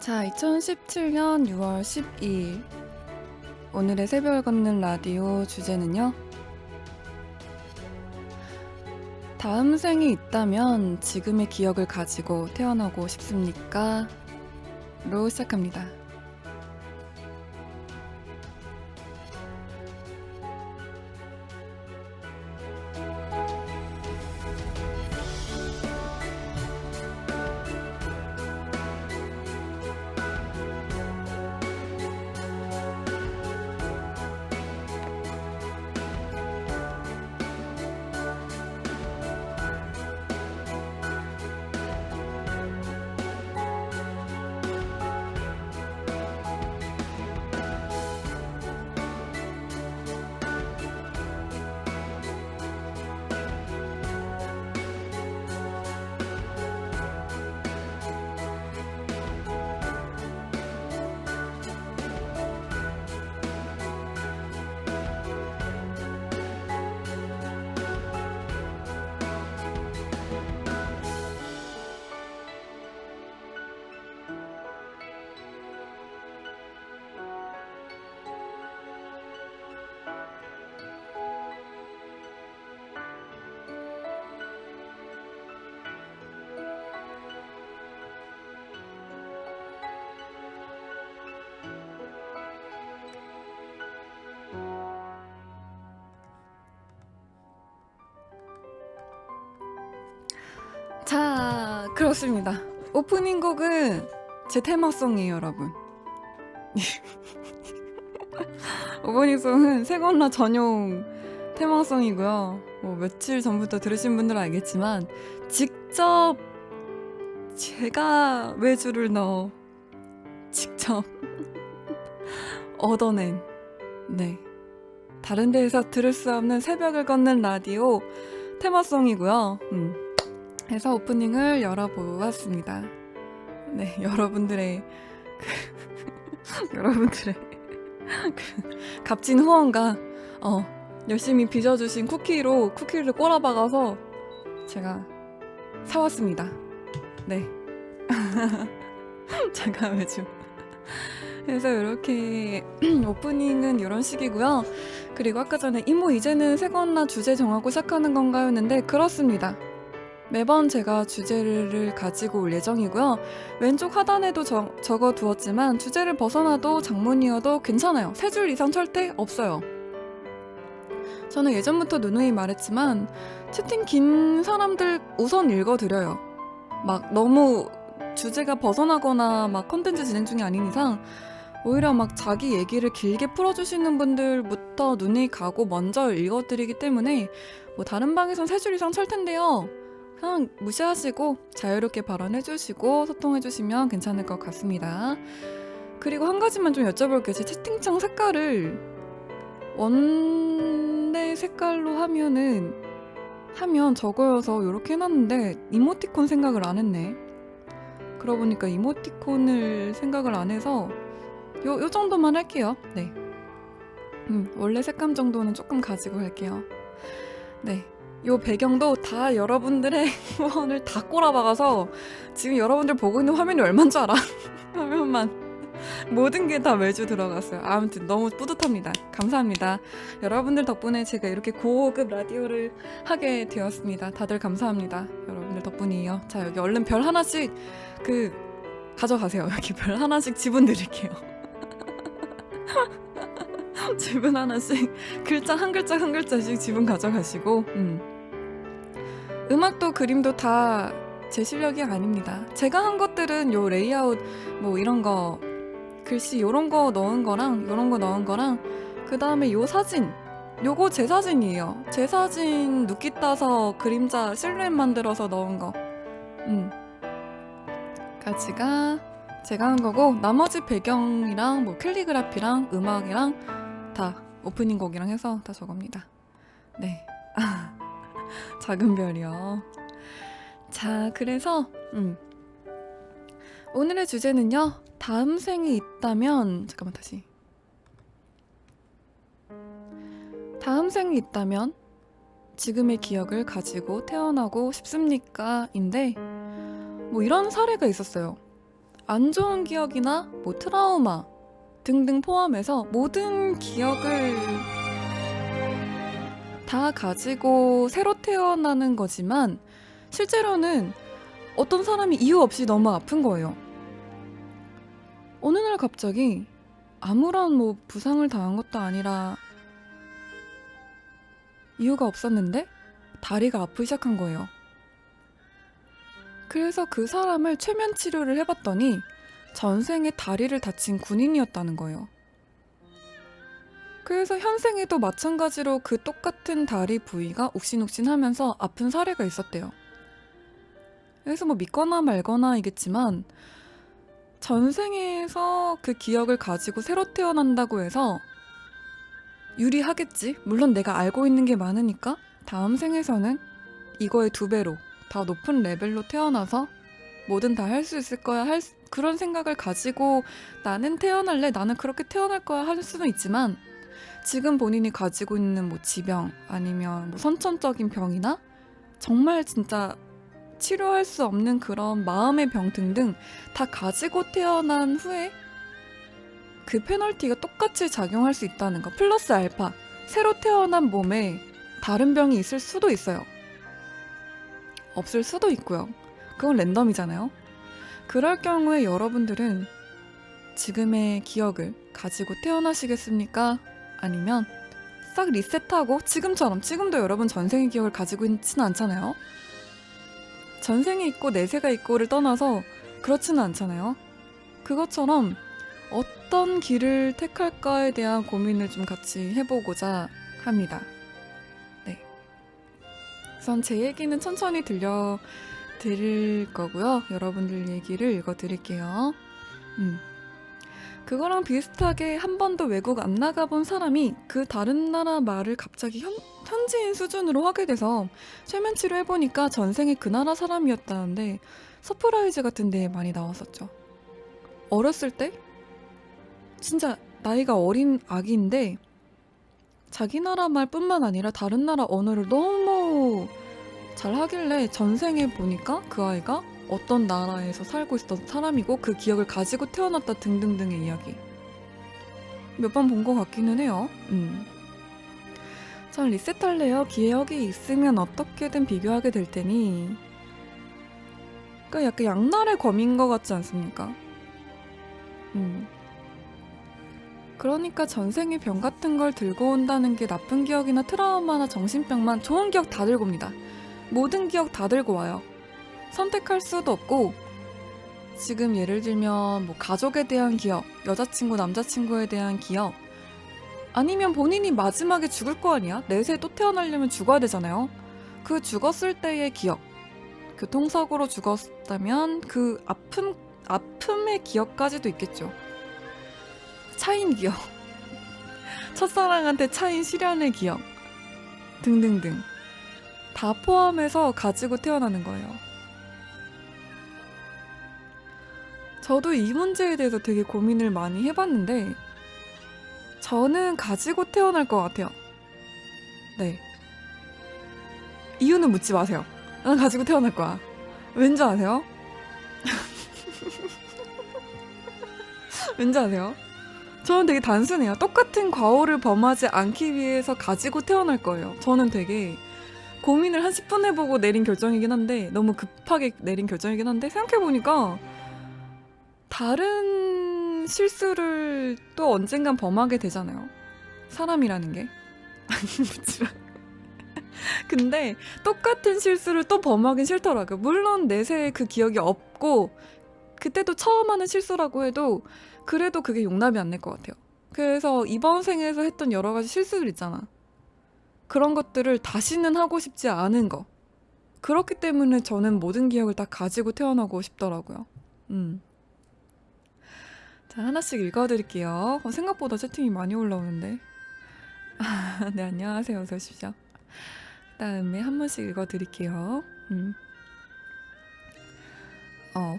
자, 2017년 6월 12일 오늘의 새벽을 걷는 라디오 주제는요. 다음 생이 있다면 지금의 기억을 가지고 태어나고 싶습니까? 로 시작합니다. 자, 그렇습니다. 오프닝 곡은 제 테마송이에요, 여러분. 오프닝 송은 세건라 전용 테마송이고요. 뭐 며칠 전부터 들으신 분들은 알겠지만 직접 제가 외주를 넣어 직접 얻어낸 다른 데에서 들을 수 없는 새벽을 걷는 라디오 테마송이고요. 해서 오프닝을 열어보았습니다. 네, 여러분들의 값진 후원과 열심히 빚어주신 쿠키를 꼬라박아서 제가 사왔습니다. 네. 잠깐 외주. 그래서 이렇게 오프닝은 이런 식이고요. 그리고 아까 전에 이모 이제는 새건라 주제 정하고 시작하는 건가요? 했는데 그렇습니다. 매번 제가 주제를 가지고 올 예정이고요. 왼쪽 하단에도 적어두었지만 주제를 벗어나도 장문이어도 괜찮아요. 3줄 이상 절대 없어요. 저는 예전부터 누누이 말했지만 채팅 긴 사람들 우선 읽어드려요. 막 너무 주제가 벗어나거나 막 컨텐츠 진행 중이 아닌 이상 오히려 막 자기 얘기를 길게 풀어주시는 분들부터 눈이 가고 먼저 읽어드리기 때문에 뭐 다른 방에선 3줄 이상 찰 텐데요. 그냥 무시하시고 자유롭게 발언해주시고 소통해주시면 괜찮을 것 같습니다. 그리고 한 가지만 좀 여쭤볼게요. 제 채팅창 색깔을 원래 색깔로 하면 저거여서 이렇게 해놨는데 이모티콘 생각을 안 했네. 그러고 보니까 이모티콘을 생각을 안 해서 요 정도만 할게요. 네. 원래 색감 정도는 조금 가지고 할게요. 네. 요 배경도 다 여러분들의 후원을 다 꼬라박아서 지금 여러분들 보고 있는 화면이 얼만 줄 알아? 화면만 모든 게 다 외주 들어갔어요. 아무튼 너무 뿌듯합니다. 감사합니다. 여러분들 덕분에 제가 이렇게 고급 라디오를 하게 되었습니다. 다들 감사합니다. 여러분들 덕분이에요. 자, 여기 얼른 별 하나씩 가져가세요. 여기 별 하나씩 지분 드릴게요. 지분 하나씩 글자 한 글자씩 지분 가져가시고 음악도 그림도 다 제 실력이 아닙니다. 제가 한 것들은 요 레이아웃 뭐 이런 거 글씨 요런 거 넣은 거랑 요런 거 넣은 거랑 그 다음에 요 사진 요거 제 사진이에요. 제 사진 눕기 따서 그림자 실루엣 만들어서 넣은 거 가지가 제가 한 거고 나머지 배경이랑 뭐 캘리그라피랑 음악이랑 다 오프닝 곡이랑 해서 다 저겁니다. 네. 작은 별이요. 자, 그래서 오늘의 주제는요. 다음 생이 있다면 다음 생이 있다면 지금의 기억을 가지고 태어나고 싶습니까? 인데 뭐 이런 사례가 있었어요. 안 좋은 기억이나 뭐 트라우마 등등 포함해서 모든 기억을 다 가지고 새로 태어나는 거지만 실제로는 어떤 사람이 이유 없이 너무 아픈 거예요. 어느 날 갑자기 아무런 뭐 부상을 당한 것도 아니라 이유가 없었는데 다리가 아프기 시작한 거예요. 그래서 그 사람을 최면 치료를 해봤더니 전생에 다리를 다친 군인이었다는 거예요. 그래서 현생에도 마찬가지로 그 똑같은 다리 부위가 욱신욱신하면서 아픈 사례가 있었대요. 그래서 뭐 믿거나 말거나이겠지만 전생에서 그 기억을 가지고 새로 태어난다고 해서 유리하겠지? 물론 내가 알고 있는 게 많으니까 다음 생에서는 이거의 2배로 더 높은 레벨로 태어나서 뭐든 다 할 수 있을 거야 그런 생각을 가지고 나는 태어날래, 나는 그렇게 태어날 거야 할 수는 있지만 지금 본인이 가지고 있는 뭐 지병 아니면 뭐 선천적인 병이나 정말 진짜 치료할 수 없는 그런 마음의 병 등등 다 가지고 태어난 후에 그 페널티가 똑같이 작용할 수 있다는 거. 플러스 알파. 새로 태어난 몸에 다른 병이 있을 수도 있어요. 없을 수도 있고요. 그건 랜덤이잖아요. 그럴 경우에 여러분들은 지금의 기억을 가지고 태어나시겠습니까? 아니면 싹 리셋하고 지금도 여러분 전생의 기억을 가지고 있지는 않잖아요. 전생에 있고 내세가 있고를 떠나서 그렇지는 않잖아요. 그것처럼 어떤 길을 택할까에 대한 고민을 좀 같이 해보고자 합니다. 네. 우선 제 얘기는 천천히 들려드릴 거고요. 여러분들 얘기를 읽어드릴게요. 그거랑 비슷하게 한 번도 외국 안 나가본 사람이 그 다른 나라 말을 갑자기 현지인 수준으로 하게 돼서 최면 치료해보니까 전생에 그 나라 사람이었다는데 서프라이즈 같은 데에 많이 나왔었죠. 어렸을 때 진짜 나이가 어린 아기인데 자기 나라 말뿐만 아니라 다른 나라 언어를 너무 잘 하길래 전생에 보니까 그 아이가 어떤 나라에서 살고 있었던 사람이고 그 기억을 가지고 태어났다 등등등의 이야기 몇 번 본 것 같기는 해요. 전 리셋할래요. 기억이 있으면 어떻게든 비교하게 될 테니. 그러니까 약간 양날의 검인 것 같지 않습니까? 그러니까 전생의 병 같은 걸 들고 온다는 게 나쁜 기억이나 트라우마나 정신병만 좋은 기억 다 들고 옵니다. 모든 기억 다 들고 와요. 선택할 수도 없고 지금 예를 들면 뭐 가족에 대한 기억, 여자친구, 남자친구에 대한 기억 아니면 본인이 마지막에 죽을 거 아니야? 내세에 또 태어나려면 죽어야 되잖아요. 그 죽었을 때의 기억 교통사고로 죽었다면 그 아픔의 기억까지도 있겠죠. 차인 기억 첫사랑한테 차인 시련의 기억 등등등 다 포함해서 가지고 태어나는 거예요. 저도 이 문제에 대해서 되게 고민을 많이 해봤는데 저는 가지고 태어날 것 같아요. 네. 이유는 묻지 마세요. 난 가지고 태어날 거야. 왠지 아세요? 왠지 아세요? 저는 되게 단순해요. 똑같은 과오를 범하지 않기 위해서 가지고 태어날 거예요. 저는 되게 고민을 한 10분 해보고 내린 결정이긴 한데 너무 급하게 내린 결정이긴 한데 생각해보니까 다른 실수를 또 언젠간 범하게 되잖아요. 사람이라는 게. 근데 똑같은 실수를 또 범하긴 싫더라고요. 물론 내세에 그 기억이 없고 그때도 처음 하는 실수라고 해도 그래도 그게 용납이 안 될 것 같아요. 그래서 이번 생에서 했던 여러 가지 실수들 있잖아. 그런 것들을 다시는 하고 싶지 않은 거. 그렇기 때문에 저는 모든 기억을 다 가지고 태어나고 싶더라고요. 자, 하나씩 읽어드릴게요. 생각보다 채팅이 많이 올라오는데. 네, 안녕하세요. 어서 오십시오. 그 다음에 한 번씩 읽어드릴게요.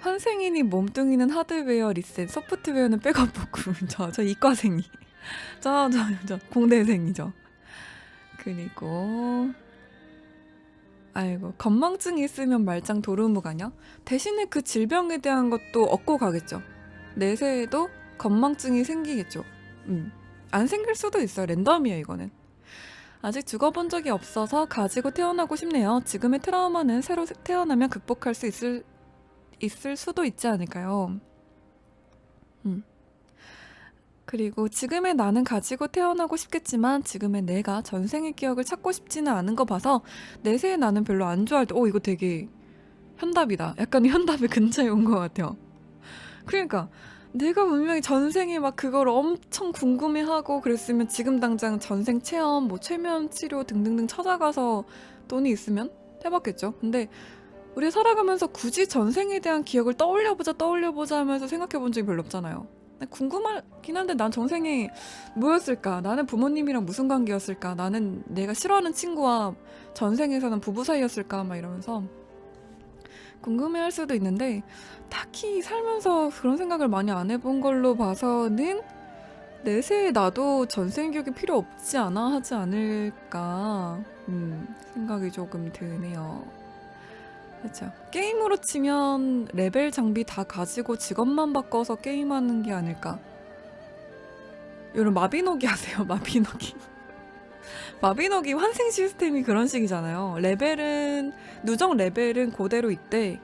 환생이니 몸뚱이는 하드웨어 리셋, 소프트웨어는 백업 복구. 저 이과생이. 저 공대생이죠. 그리고 아이고, 건망증이 있으면 말짱 도루묵 아냐? 대신에 그 질병에 대한 것도 얻고 가겠죠. 내세에도 건망증이 생기겠죠. 안 생길 수도 있어요. 랜덤이에요, 이거는. 아직 죽어본 적이 없어서 가지고 태어나고 싶네요. 지금의 트라우마는 새로 태어나면 극복할 수 있을 수도 있지 않을까요? 그리고 지금의 나는 가지고 태어나고 싶겠지만 지금의 내가 전생의 기억을 찾고 싶지는 않은 거 봐서 내세의 나는 별로 안 좋아할 때 이거 되게 현답이다. 약간 현답의 근처에 온 것 같아요. 그러니까 내가 분명히 전생에 막 그걸 엄청 궁금해하고 그랬으면 지금 당장 전생 체험, 뭐 최면 치료 등등등 찾아가서 돈이 있으면 해봤겠죠. 근데 우리 살아가면서 굳이 전생에 대한 기억을 떠올려보자 하면서 생각해본 적이 별로 없잖아요. 궁금하긴 한데 난 전생에 뭐였을까? 나는 부모님이랑 무슨 관계였을까? 나는 내가 싫어하는 친구와 전생에서는 부부 사이였을까? 막 이러면서 궁금해할 수도 있는데 딱히 살면서 그런 생각을 많이 안 해본 걸로 봐서는 내세에 나도 전생 기억이 필요 없지 않아 하지 않을까 생각이 조금 드네요. 그렇죠. 게임으로 치면 레벨 장비 다 가지고 직업만 바꿔서 게임하는 게 아닐까. 여러분 마비노기 아세요? 마비노기. 마비노기 환생 시스템이 그런 식이잖아요. 누적 레벨은 그대로 있대.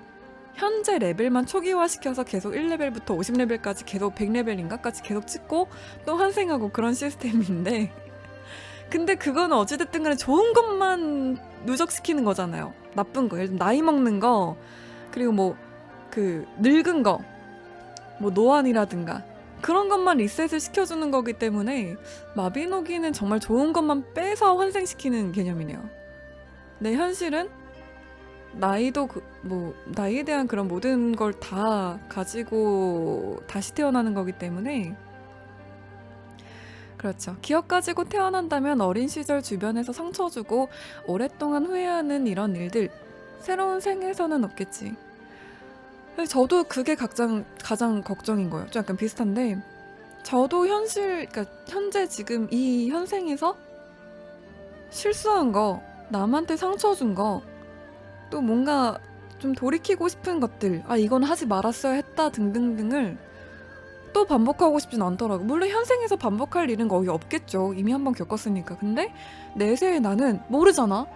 현재 레벨만 초기화시켜서 계속 1레벨부터 50레벨까지 계속 100레벨인가까지 계속 찍고 또 환생하고 그런 시스템인데 근데 그거는 어찌됐든 간에 좋은 것만 누적시키는 거잖아요. 나쁜 거, 예를 들면 나이 먹는 거, 그리고 뭐 그 늙은 거, 뭐 노안이라든가 그런 것만 리셋을 시켜주는 거기 때문에 마비노기는 정말 좋은 것만 빼서 환생시키는 개념이네요. 내 현실은 나이도 나이에 대한 그런 모든 걸 다 가지고 다시 태어나는 거기 때문에 그렇죠. 기억 가지고 태어난다면 어린 시절 주변에서 상처 주고 오랫동안 후회하는 이런 일들 새로운 생에서는 없겠지. 저도 그게 가장 걱정인 거예요. 좀 약간 비슷한데 저도 그러니까 현재 지금 이 현생에서 실수한 거, 남한테 상처 준 거, 또 뭔가 좀 돌이키고 싶은 것들, 이건 하지 말았어야 했다 등등등을 또 반복하고 싶진 않더라고. 물론 현생에서 반복할 일은 거의 없겠죠. 이미 한번 겪었으니까. 근데 내세의 나는 모르잖아.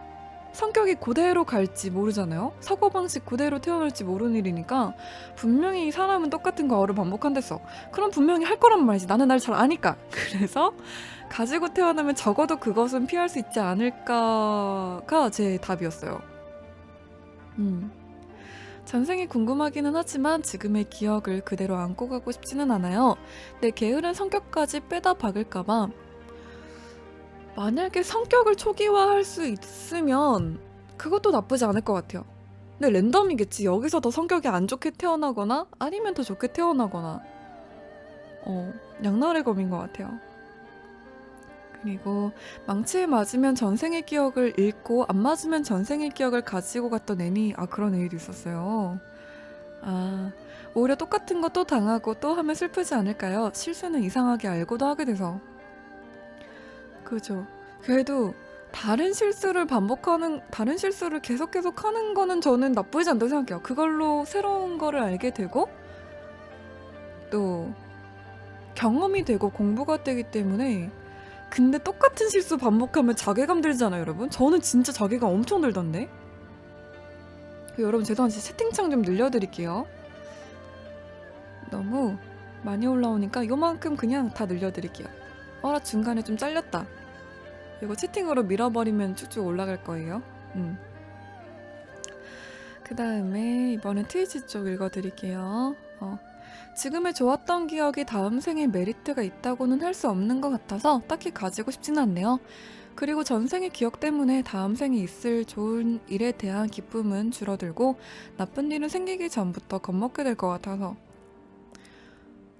성격이 그대로 갈지 모르잖아요. 사고방식 그대로 태어날지 모르는 일이니까 분명히 사람은 똑같은 과거를 반복한댔어. 그럼 분명히 할 거란 말이지. 나는 날 잘 아니까. 그래서 가지고 태어나면 적어도 그것은 피할 수 있지 않을까가 제 답이었어요. 전생이 궁금하기는 하지만 지금의 기억을 그대로 안고 가고 싶지는 않아요. 내 게으른 성격까지 빼다 박을까봐. 만약에 성격을 초기화할 수 있으면 그것도 나쁘지 않을 것 같아요. 근데 랜덤이겠지. 여기서 더 성격이 안 좋게 태어나거나 아니면 더 좋게 태어나거나 양날의 검인 것 같아요. 그리고 망치에 맞으면 전생의 기억을 잃고 안 맞으면 전생의 기억을 가지고 갔던 애니 그런 애도 있었어요. 오히려 똑같은 거 또 당하고 또 하면 슬프지 않을까요? 실수는 이상하게 알고도 하게 돼서. 그죠. 그래도 다른 실수를 계속 하는 거는 저는 나쁘지 않다고 생각해요. 그걸로 새로운 거를 알게 되고 또 경험이 되고 공부가 되기 때문에. 근데 똑같은 실수 반복하면 자괴감 들잖아요, 여러분. 저는 진짜 자괴감 엄청 들던데. 여러분 죄송한데 채팅창 좀 늘려드릴게요. 너무 많이 올라오니까 요만큼 그냥 다 늘려드릴게요. 중간에 좀 잘렸다. 이거 채팅으로 밀어버리면 쭉쭉 올라갈 거예요. 그 다음에 이번엔 트위치 쪽 읽어드릴게요. 지금의 좋았던 기억이 다음 생에 메리트가 있다고는 할 수 없는 것 같아서 딱히 가지고 싶지는 않네요. 그리고 전생의 기억 때문에 다음 생에 있을 좋은 일에 대한 기쁨은 줄어들고 나쁜 일은 생기기 전부터 겁먹게 될 것 같아서.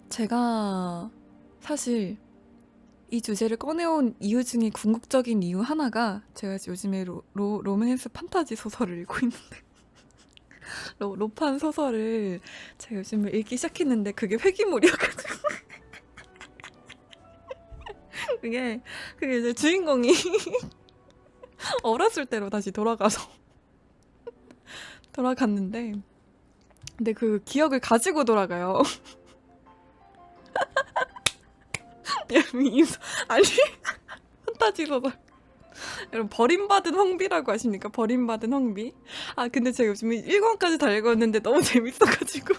제가 사실 이 주제를 꺼내온 이유 중에 궁극적인 이유 하나가 제가 요즘에 로맨스 판타지 소설을 읽고 있는데 로판 소설을 제가 요즘에 읽기 시작했는데 그게 회귀물이었거든요. 그게 이제 주인공이 어렸을 때로 다시 돌아가서 돌아갔는데 근데 그 기억을 가지고 돌아가요. 아니 판타지 소설. 여러분 버림받은 황비라고 아십니까? 버림받은 황비. 아 근데 제가 요즘 1권까지 다 읽었는데 너무 재밌어가지고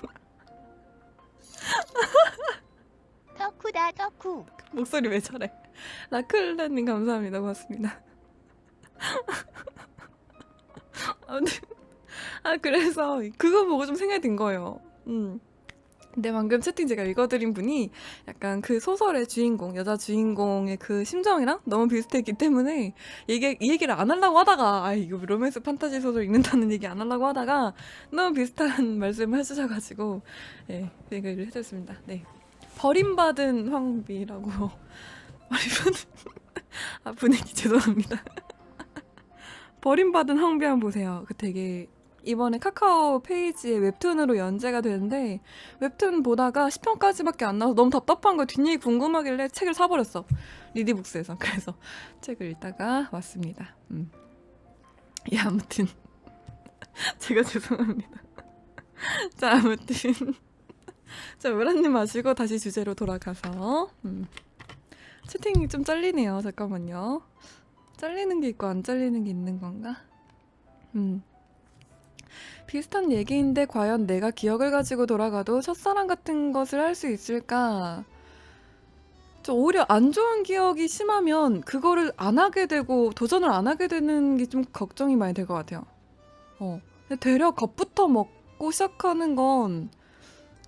덕후다 덕후. 목소리 왜 저래? 라클라님 감사합니다. 고맙습니다. 아무튼 그래서 그거 보고 좀 생각이 든 거예요. 근데 방금 채팅 제가 읽어드린 분이 약간 그 소설의 주인공, 여자 주인공의 그 심정이랑 너무 비슷했기 때문에 이 얘기를 안 하려고 하다가 이거 로맨스 판타지 소설 읽는다는 얘기 안 하려고 하다가 너무 비슷한 말씀을 해주셔가지고 네, 얘기를 해줬습니다. 네, 버림받은 황비라고 분위기 죄송합니다. 버림받은 황비 한번 보세요. 그 되게 이번에 카카오 페이지에 웹툰으로 연재가 되는데 웹툰 보다가 10편까지밖에 안 나와서 너무 답답한 거야. 뒷얘기 궁금하길래 책을 사버렸어. 리디북스에서. 그래서 책을 읽다가 왔습니다. 예, 아무튼 제가 죄송합니다. 자, 아무튼 자, 우라님 마시고 다시 주제로 돌아가서 채팅이 좀 잘리네요. 잠깐만요. 잘리는 게 있고 안 잘리는 게 있는 건가? 비슷한 얘기인데 과연 내가 기억을 가지고 돌아가도 첫사랑 같은 것을 할 수 있을까? 오히려 안 좋은 기억이 심하면 그거를 안 하게 되고 도전을 안 하게 되는 게 좀 걱정이 많이 될 것 같아요. 근데 되려 겁부터 먹고 시작하는 건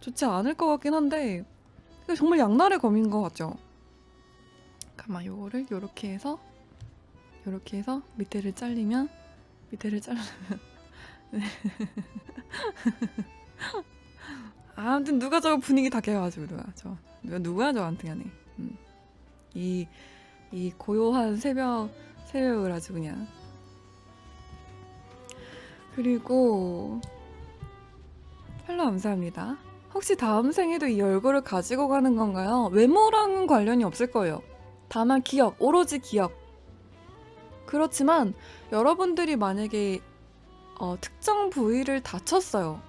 좋지 않을 것 같긴 한데 정말 양날의 검인 것 같죠? 잠깐만 요거를 요렇게 해서 밑에를 잘르면 아무튼 누가 저거 분위기 다 깨가지고 누구야 저한테 하네. 이 고요한 새벽을 아주 그냥. 그리고 팔로 감사합니다. 혹시 다음 생에도 이 얼굴을 가지고 가는 건가요? 외모랑은 관련이 없을 거예요. 다만 기억, 오로지 기억. 그렇지만 여러분들이 만약에 특정 부위를 다쳤어요.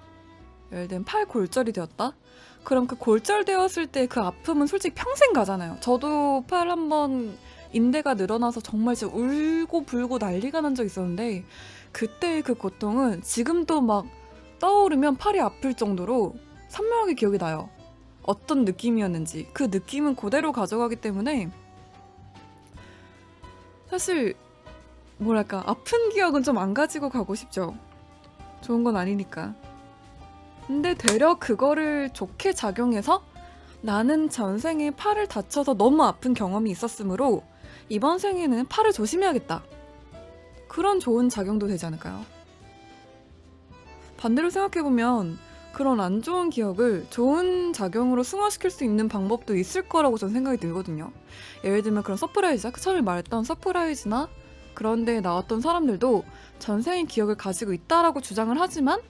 예를 들면 팔 골절이 되었다? 그럼 그 골절되었을 때 그 아픔은 솔직히 평생 가잖아요. 저도 팔 한번 인대가 늘어나서 정말 진짜 울고 불고 난리가 난 적 있었는데 그때의 그 고통은 지금도 막 떠오르면 팔이 아플 정도로 선명하게 기억이 나요. 어떤 느낌이었는지. 그 느낌은 그대로 가져가기 때문에 사실 뭐랄까 아픈 기억은 좀 안 가지고 가고 싶죠. 좋은 건 아니니까. 근데 되려 그거를 좋게 작용해서 나는 전생에 팔을 다쳐서 너무 아픈 경험이 있었으므로 이번 생에는 팔을 조심해야겠다. 그런 좋은 작용도 되지 않을까요? 반대로 생각해보면 그런 안 좋은 기억을 좋은 작용으로 승화시킬 수 있는 방법도 있을 거라고 저는 생각이 들거든요. 예를 들면 그런 서프라이즈, 처음에 말했던 서프라이즈나 그런 데에 나왔던 사람들도 전생의 기억을 가지고 있다라고 주장을 하지만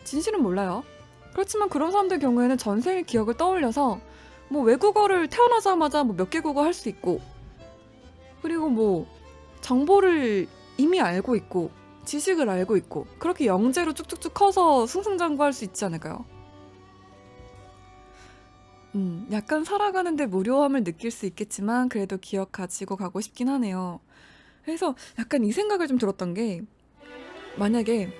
진실은 몰라요. 그렇지만 그런 사람들 경우에는 전생의 기억을 떠올려서 뭐 외국어를 태어나자마자 뭐 몇 개 국어 할 수 있고 그리고 뭐 정보를 이미 알고 있고 지식을 알고 있고 그렇게 영재로 쭉쭉쭉 커서 승승장구할 수 있지 않을까요? 약간 살아가는데 무료함을 느낄 수 있겠지만 그래도 기억 가지고 가고 싶긴 하네요. 그래서 약간 이 생각을 좀 들었던 게 만약에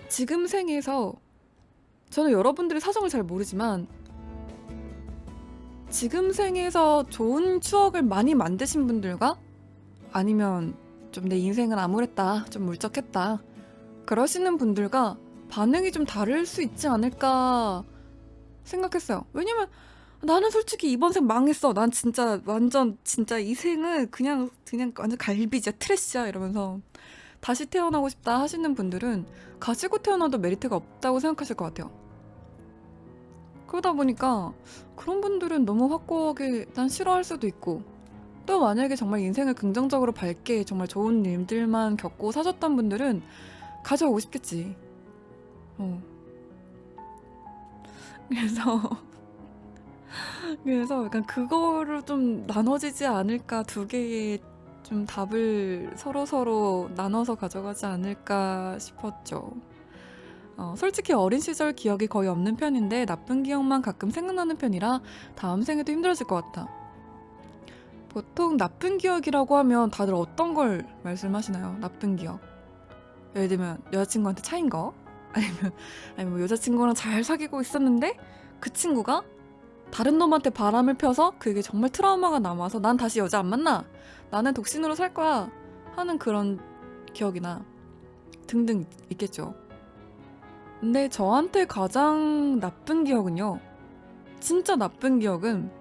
지금 생에서 저는 여러분들의 사정을 잘 모르지만 지금 생에서 좋은 추억을 많이 만드신 분들과 아니면 좀 내 인생은 암울했다, 좀 물적했다 그러시는 분들과 반응이 좀 다를 수 있지 않을까 생각했어요. 왜냐면 나는 솔직히 이번 생 망했어. 난 진짜 완전 진짜 이 생은 그냥 완전 갈비지야, 트래시야 이러면서 다시 태어나고 싶다 하시는 분들은 가지고 태어나도 메리트가 없다고 생각하실 것 같아요. 그러다 보니까 그런 분들은 너무 확고하게 난 싫어할 수도 있고 또 만약에 정말 인생을 긍정적으로 밝게 정말 좋은 일들만 겪고 사셨던 분들은 가져오고 싶겠지. 그래서 약간 그거를 좀 나눠지지 않을까 두 개의 좀 답을 서로서로 나눠서 가져가지 않을까 싶었죠. 솔직히 어린 시절 기억이 거의 없는 편인데 나쁜 기억만 가끔 생각나는 편이라 다음 생에도 힘들어질 것 같아. 보통 나쁜 기억이라고 하면 다들 어떤 걸 말씀하시나요? 나쁜 기억. 예를 들면 여자친구한테 차인 거? 아니면 뭐 여자친구랑 잘 사귀고 있었는데 그 친구가 다른 놈한테 바람을 펴서 그게 정말 트라우마가 남아서 난 다시 여자 안 만나. 나는 독신으로 살 거야. 하는 그런 기억이나 등등 있겠죠. 근데 저한테 가장 나쁜 기억은요. 진짜 나쁜 기억은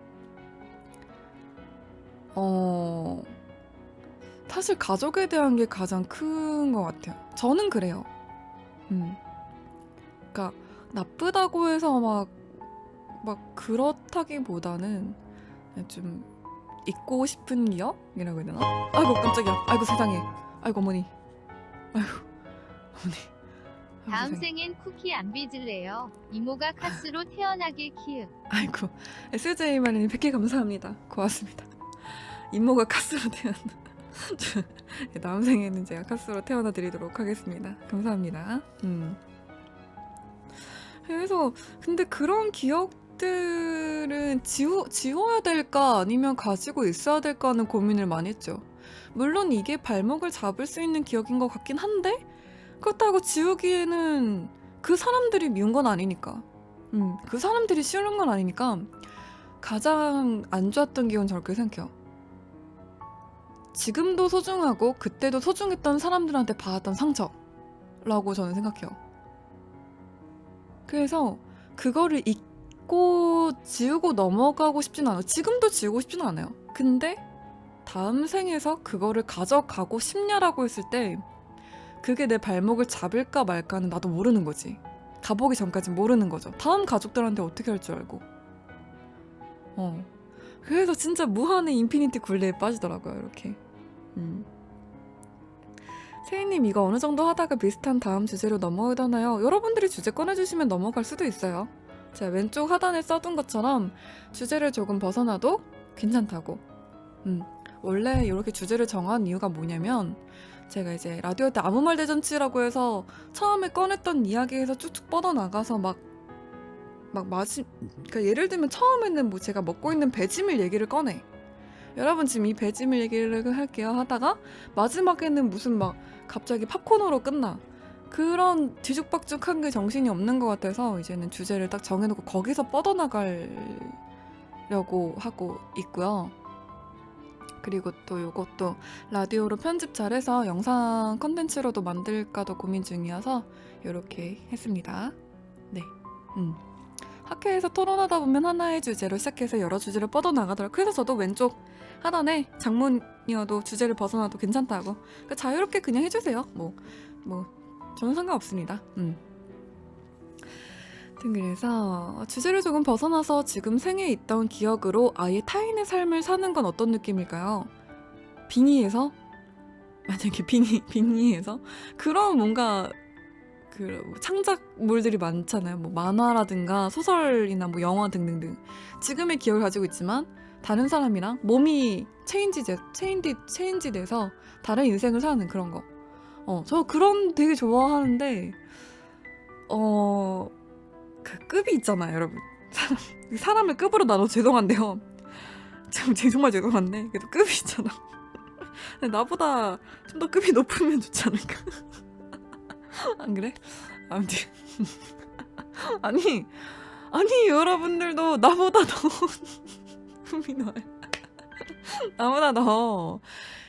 사실 가족에 대한 게 가장 큰 것 같아요. 저는 그래요. 그러니까 나쁘다고 해서 막 그렇다기보다는 그냥 좀 잊고 싶은 기억이라고 해야 되나? 아이고 깜짝이야. 아이고 세상에. 아이고 어머니. 아이고 어머니. 아이고, 다음 세상에. 생엔 쿠키 안 빚을래요. 이모가 카스로 태어나길 키읔. 아이고 SJ마님 100개 감사합니다. 고맙습니다. 이모가 카스로 태어나 다음 생에는 제가 카스로 태어나 드리도록 하겠습니다. 감사합니다. 그래서 근데 그런 기억들은 지워야 될까 아니면 가지고 있어야 될까 하는 고민을 많이 했죠. 물론 이게 발목을 잡을 수 있는 기억인 것 같긴 한데 그렇다고 지우기에는 그 사람들이 미운 건 아니니까 그 사람들이 싫은 건 아니니까 가장 안 좋았던 기억은 저렇게 생각해요. 지금도 소중하고 그때도 소중했던 사람들한테 받았던 상처라고 저는 생각해요. 그래서 그거를 잊고 지우고 넘어가고 싶진 않아요. 지금도 지우고 싶진 않아요. 근데 다음 생에서 그거를 가져가고 싶냐라고 했을 때 그게 내 발목을 잡을까 말까는 나도 모르는 거지. 가보기 전까지 모르는 거죠. 다음 가족들한테 어떻게 할 줄 알고. 그래서 진짜 무한의 인피니티 굴레에 빠지더라고요. 이렇게. 세희님 이거 어느 정도 하다가 비슷한 다음 주제로 넘어가나요? 여러분들이 주제 꺼내주시면 넘어갈 수도 있어요. 제가 왼쪽 하단에 써둔 것처럼 주제를 조금 벗어나도 괜찮다고. 원래 이렇게 주제를 정한 이유가 뭐냐면 제가 이제 라디오 때 아무 말 대잔치라고 해서 처음에 꺼냈던 이야기에서 쭉쭉 뻗어나가서 그러니까 예를 들면 처음에는 뭐 제가 먹고 있는 배지밀 얘기를 꺼내. 여러분 지금 이 배지밀 얘기를 할게요 하다가 마지막에는 무슨 막 갑자기 팝콘으로 끝나. 그런 뒤죽박죽한 게 정신이 없는 것 같아서 이제는 주제를 딱 정해놓고 거기서 뻗어나가려고 하고 있고요. 그리고 또 이것도 라디오로 편집 잘해서 영상 컨텐츠로도 만들까도 고민 중이어서 이렇게 했습니다. 네. 학회에서 토론하다 보면 하나의 주제로 시작해서 여러 주제를 뻗어나가더라고요. 그래서 저도 왼쪽 하단에 장문이어도 주제를 벗어나도 괜찮다고. 그러니까 자유롭게 그냥 해주세요. 뭐 저는 상관없습니다. 그래서 주제를 조금 벗어나서 지금 생에 있던 기억으로 아예 타인의 삶을 사는 건 어떤 느낌일까요? 빙의해서? 만약에 빙의해서? 그런 뭔가 그 창작물들이 많잖아요. 뭐 만화라든가 소설이나 뭐 영화 등등등. 지금의 기억을 가지고 있지만 다른 사람이랑 몸이 체인지돼서 다른 인생을 사는 그런 거. 저 그런 되게 좋아하는데 그 급이 있잖아요, 여러분. 사람을 급으로 나눠 죄송한데요. 정말 죄송한데 그래도 급이 있잖아. 나보다 좀 더 급이 높으면 좋지 않을까? 안 그래? 아무튼 아니 여러분들도 나보다 더 품이 나요. 나보다 더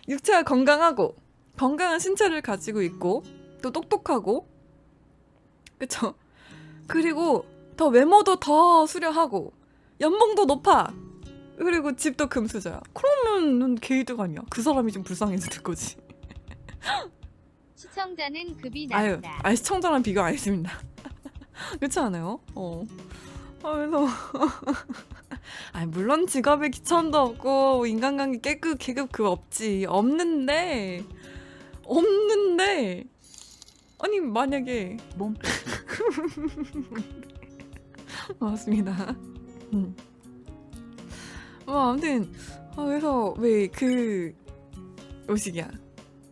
육체가 건강하고 건강한 신체를 가지고 있고 또 똑똑하고 그쵸? 그리고 더 외모도 더 수려하고 연봉도 높아. 그리고 집도 금수저야. 그러면은 게이드가 아니야. 그 사람이 좀 불쌍해지는 거지. 시청자는 급이 아유 낮다. 시청자랑 비교 안 했습니다. 그렇지 않아요? 그래서 물론 직업에 귀천도 없고 인간관계 계급 그거 없지. 없는데 아니 만약에 몸 맞습니다. 아무튼 그래서 왜 오식이야.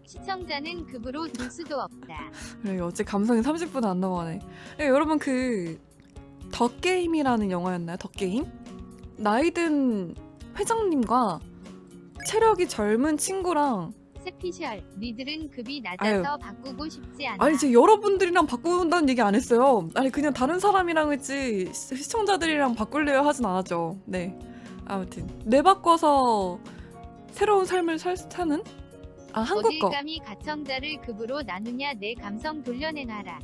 시청자는 급으로 둘 수도 없다. 그래, 어째 감성이 30분 안 넘어가네. 네, 여러분 그 덕게임이라는 영화였나요? 덕게임? 나이든 회장님과 체력이 젊은 친구랑 스피셜 니들은 급이 낮아서 바꾸고 싶지 않아. 아니 제가 여러분들이랑 바꾼다는 얘기 안 했어요. 아니 그냥 다른 사람이랑 했지 시청자들이랑 바꿀래요 하진 않았죠. 네. 아무튼 뇌 바꿔서 새로운 삶을 사는? 아 한국 거. 어딜감이 가청자를 급으로 나누냐 내 감성 돌려내놔라.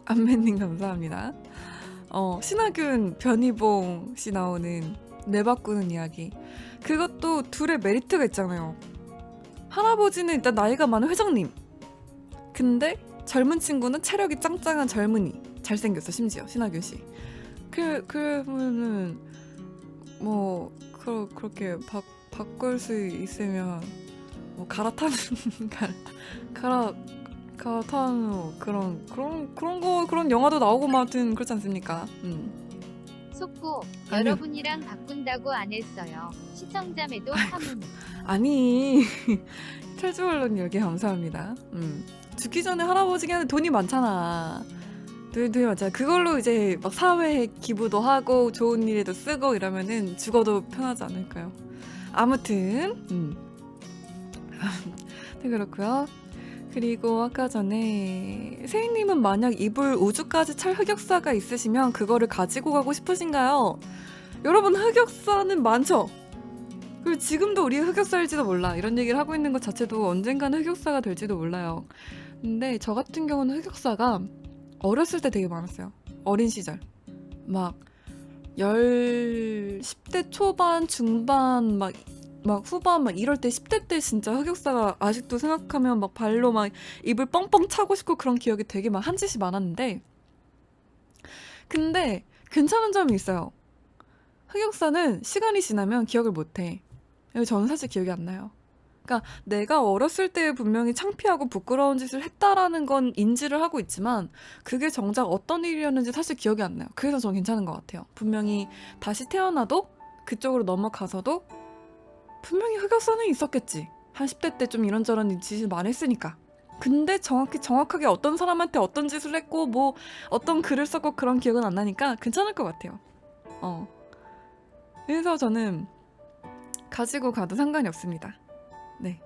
안매님 감사합니다. 신하균 변희봉 씨 나오는 뇌 바꾸는 이야기. 그것도 둘의 메리트가 있잖아요. 할아버지는 일단 나이가 많은 회장님. 근데 젊은 친구는 체력이 짱짱한 젊은이. 잘생겼어 심지어 신하균 씨. 그러면은 뭐 그렇게 바꿀 수 있으면 뭐 갈아타는 갈아타는 그런 영화도 나오고 뭐 하여튼 그렇지 않습니까? 속고 아니요. 여러분이랑 바꾼다고 안 했어요. 시청자매도 파문. 아니 철주얼론 여기 감사합니다. 죽기 전에 할아버지가 하는 돈이 많잖아. 돈이 많잖아. 그걸로 이제 막 사회에 기부도 하고 좋은 일에도 쓰고 이러면은 죽어도 편하지 않을까요? 아무튼 네, 그렇고요. 그리고 아까 전에 세인님은 만약 이불 우주까지 찰 흑역사가 있으시면 그거를 가지고 가고 싶으신가요? 여러분 흑역사는 많죠? 그리고 지금도 우리 흑역사일지도 몰라. 이런 얘기를 하고 있는 것 자체도 언젠가는 흑역사가 될지도 몰라요. 근데 저 같은 경우는 흑역사가 어렸을 때 되게 많았어요. 어린 시절. 막 10대 초반, 중반, 막 후반 막 이럴 때 10대 때 진짜 흑역사가 아직도 생각하면 막 발로 막 입을 뻥뻥 차고 싶고 그런 기억이 되게 막 한 짓이 많았는데 근데 괜찮은 점이 있어요. 흑역사는 시간이 지나면 기억을 못해. 저는 사실 기억이 안 나요. 그러니까 내가 어렸을 때 분명히 창피하고 부끄러운 짓을 했다라는 건 인지를 하고 있지만 그게 정작 어떤 일이었는지 사실 기억이 안 나요. 그래서 저는 괜찮은 것 같아요. 분명히 다시 태어나도 그쪽으로 넘어가서도 분명히 흑역사는 있었겠지. 한 10대 때 좀 이런저런 짓을 많이 했으니까. 근데 정확하게 어떤 사람한테 어떤 짓을 했고 뭐 어떤 글을 썼고 그런 기억은 안 나니까 괜찮을 것 같아요. 그래서 저는 가지고 가도 상관이 없습니다. 네.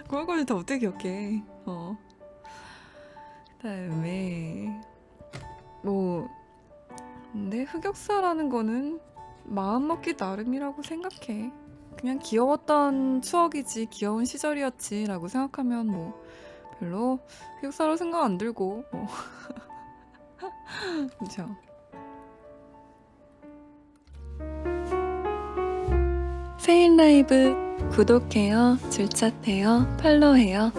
그걸 다 어떻게 기억해. 그다음에 뭐 근데 흑역사라는 거는 마음먹기 나름이라고 생각해. 그냥 귀여웠던 추억이지 귀여운 시절이었지 라고 생각하면 뭐 별로 흑역사로 생각 안 들고 뭐. 그렇죠. 세인 라이브 구독해요, 줄차해요, 팔로우해요.